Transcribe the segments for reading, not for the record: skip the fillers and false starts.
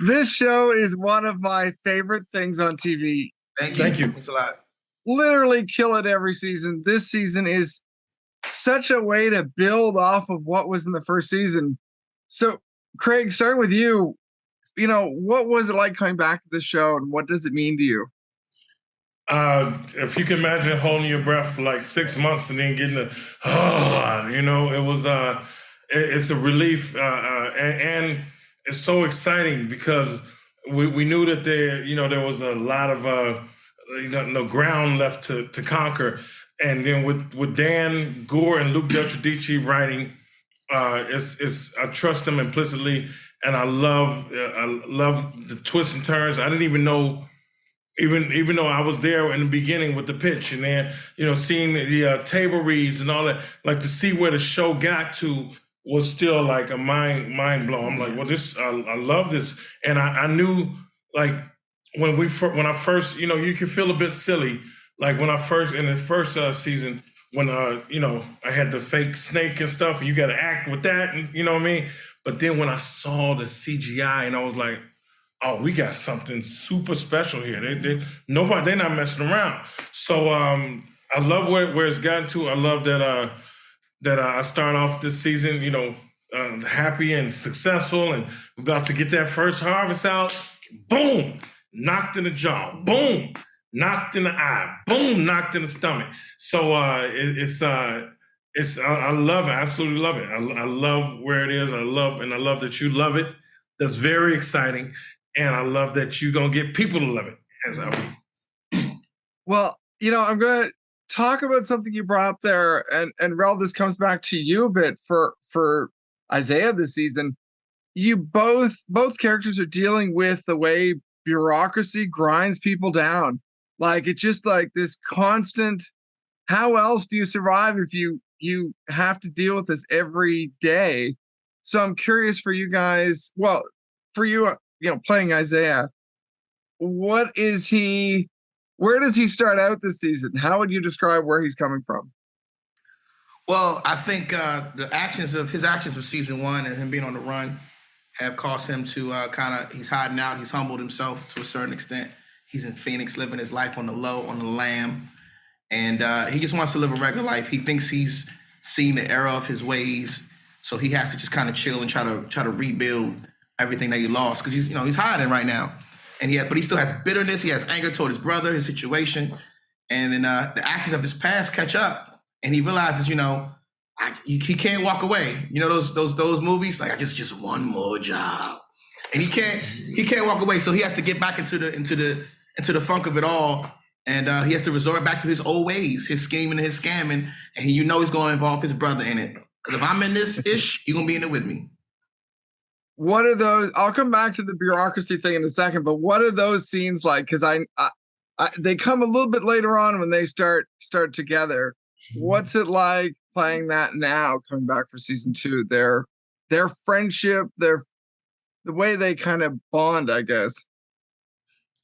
This show is one of my favorite things on TV. Thank you. Thanks a lot. Literally kill it every season. This season is such a way to build off of what was in the first season. So, Craig, starting with you, what was it like coming back to the show, and what does it mean to you? If you can imagine holding your breath for like 6 months and then getting it was it's a relief, and it's so exciting because we knew that there was a lot of no ground left to conquer, and then with Dan Gore and Luke Deltradici writing, I trust them implicitly, and I love the twists and turns. I didn't even know. Even though I was there in the beginning with the pitch, and then seeing the table reads and all that, like to see where the show got to was still like a mind blow. I'm like, well, I love this, and I knew like when I first, you can feel a bit silly, like when I first in the first season when I had the fake snake and stuff, and you got to act with that, and you know what I mean. But then when I saw the CGI, and I was like, oh, we got something super special here. They're not messing around. So I love where it's gotten to. I love that I start off this season, happy and successful, and about to get that first harvest out. Boom, knocked in the jaw. Boom, knocked in the eye. Boom, knocked in the stomach. So I love it. I absolutely love it. I love where it is. I love that you love it. That's very exciting. And I love that you're going to get people to love it, as I mean. Well, I'm going to talk about something you brought up there. And Rell, this comes back to you a bit for Isaiah this season. You both characters are dealing with the way bureaucracy grinds people down. Like, it's just like this constant, how else do you survive if you have to deal with this every day? So I'm curious for you guys, well, for you, playing Isaiah, where does he start out this season? How would you describe where he's coming from? Well, I think his actions of season one and him being on the run have caused him to he's hiding out. He's humbled himself to a certain extent. He's in Phoenix living his life on the low, on the lam. And he just wants to live a regular life. He thinks he's seen the error of his ways. So he has to just kind of chill and try to rebuild everything that he lost, because he's hiding right now, but he still has bitterness. He has anger toward his brother, his situation, and then the actions of his past catch up, and he realizes, he can't walk away. Those movies, like, I just one more job, and he can't walk away. So he has to get back into the funk of it all, and he has to resort back to his old ways, his scheming and his scamming, and he's going to involve his brother in it. Because if I'm in this ish, you're gonna be in it with me. What are those? I'll come back to the bureaucracy thing in a second, but what are those scenes like? Because they come a little bit later on when they start together. What's it like playing that now, coming back for season two? Their friendship, the way they kind of bond, I guess.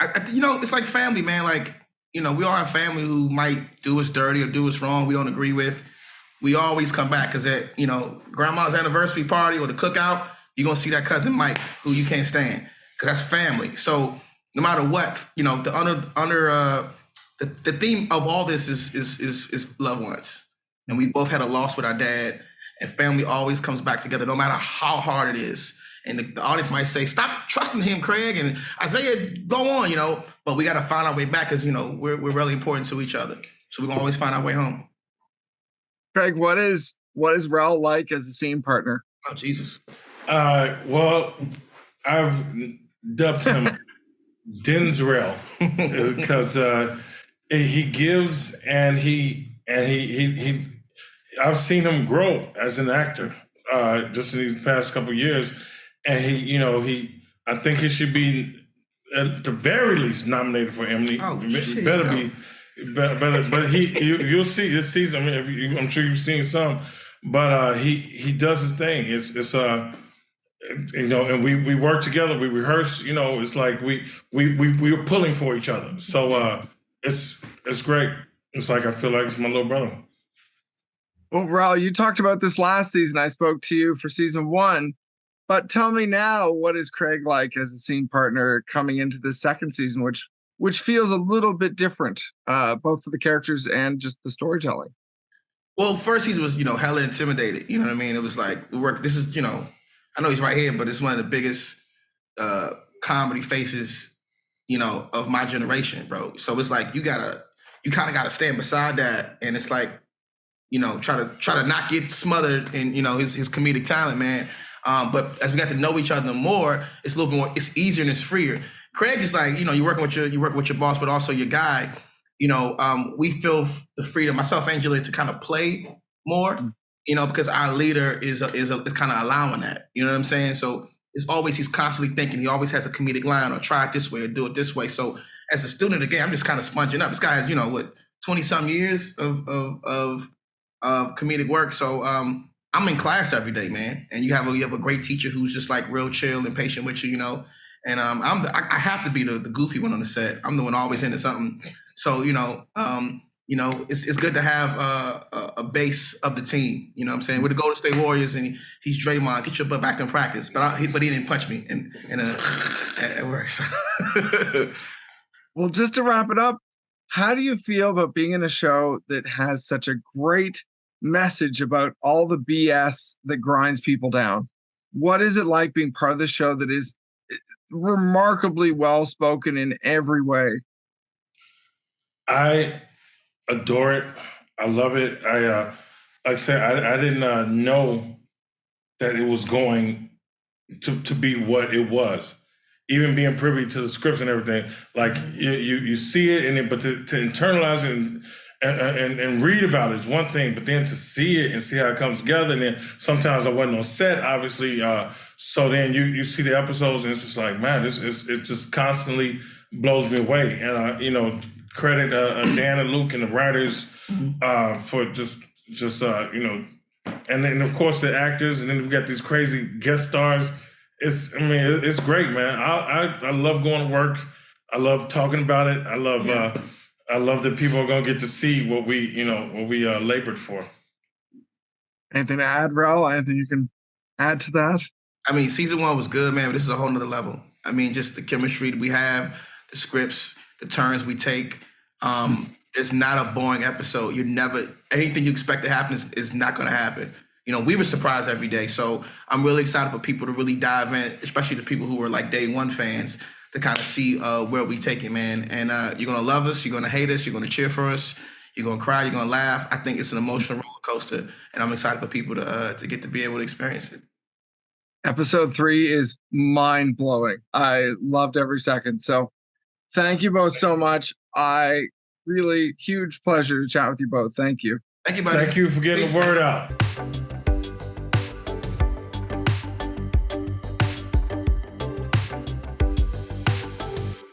It's like family, man. Like, we all have family who might do us dirty or do us wrong. We don't agree with. We always come back because at grandma's anniversary party or the cookout, you're going to see that cousin Mike, who you can't stand, because that's family. So no matter what, the theme of all this is loved ones. And we both had a loss with our dad, and family always comes back together no matter how hard it is. And the audience might say, stop trusting him, Craig, and Isaiah, go on, but we got to find our way back because, we're really important to each other. So we're going to always find our way home. Craig, what is Rell like as a scene partner? Oh, Jesus. Well, I've dubbed him Denzrell because he gives, and he I've seen him grow as an actor just in these past couple of years, and I think he should be at the very least nominated for Emmy. Oh, shit, better be. But you'll see this season. I mean, I'm sure you've seen some, but he does his thing. It's and we work together. We rehearse. It's like we were pulling for each other. So it's great. It's like I feel like it's my little brother. Well, Rell, you talked about this last season. I spoke to you for season one, But tell me now, what is Craig like as a scene partner coming into the second season, which feels a little bit different, both for the characters and just the storytelling? Well, first season was, hella intimidated. You know what I mean? It was like, this is, I know he's right here, but it's one of the biggest comedy faces, of my generation, bro. So it's like, you kind of gotta stand beside that. And it's like, try to not get smothered in, his comedic talent, man. But as we got to know each other more, it's a little bit more, it's easier and it's freer. Craig is like, you're working with your boss, but also your guy. We feel the freedom, myself and Julia, to kind of play more, because our leader is kind of allowing that. You know what I'm saying? So it's always, he's constantly thinking. He always has a comedic line, or try it this way, or do it this way. So as a student of the game, I'm just kind of sponging up. This guy has, 20-some years of comedic work. So I'm in class every day, man. And you have a great teacher who's just like real chill and patient with you, And I have to be the goofy one on the set. I'm the one always into something. So it's good to have a base of the team. You know what I'm saying? We're the Golden State Warriors, and he's Draymond. Get your butt back in practice. But he didn't punch me, and it works. Well, just to wrap it up, how do you feel about being in a show that has such a great message about all the BS that grinds people down? What is it like being part of the show that is remarkably well spoken in every way? I adore it. I love it. Like I said, I didn't know that it was going to be what it was. Even being privy to the scripts and everything, like you see it, but to internalize it and read about it is one thing, but then to see it and see how it comes together. And then sometimes I wasn't on set, obviously. So then you see the episodes, and it's just like, man, it just constantly blows me away. And credit Dan and Luke and the writers for just and then of course the actors, and then we got these crazy guest stars. It's great, man. I love going to work. I love talking about it. I love that people are gonna get to see what we labored for. Anything to add, Rell? Anything you can add to that? Season 1 was good, man, but this is a whole nother level. Just the chemistry that we have, the scripts, the turns we take. It's not a boring episode. Anything you expect to happen is not gonna happen. We were surprised every day. So I'm really excited for people to really dive in, especially the people who were like day one fans, to kind of see where we take it, man. And you're going to love us. You're going to hate us. You're going to cheer for us. You're going to cry. You're going to laugh. I think it's an emotional roller coaster. And I'm excited for people to get to be able to experience it. Episode 3 is mind-blowing. I loved every second. So thank you both so much. Huge pleasure to chat with you both. Thank you. Thank you, buddy. Thank you for getting the word out.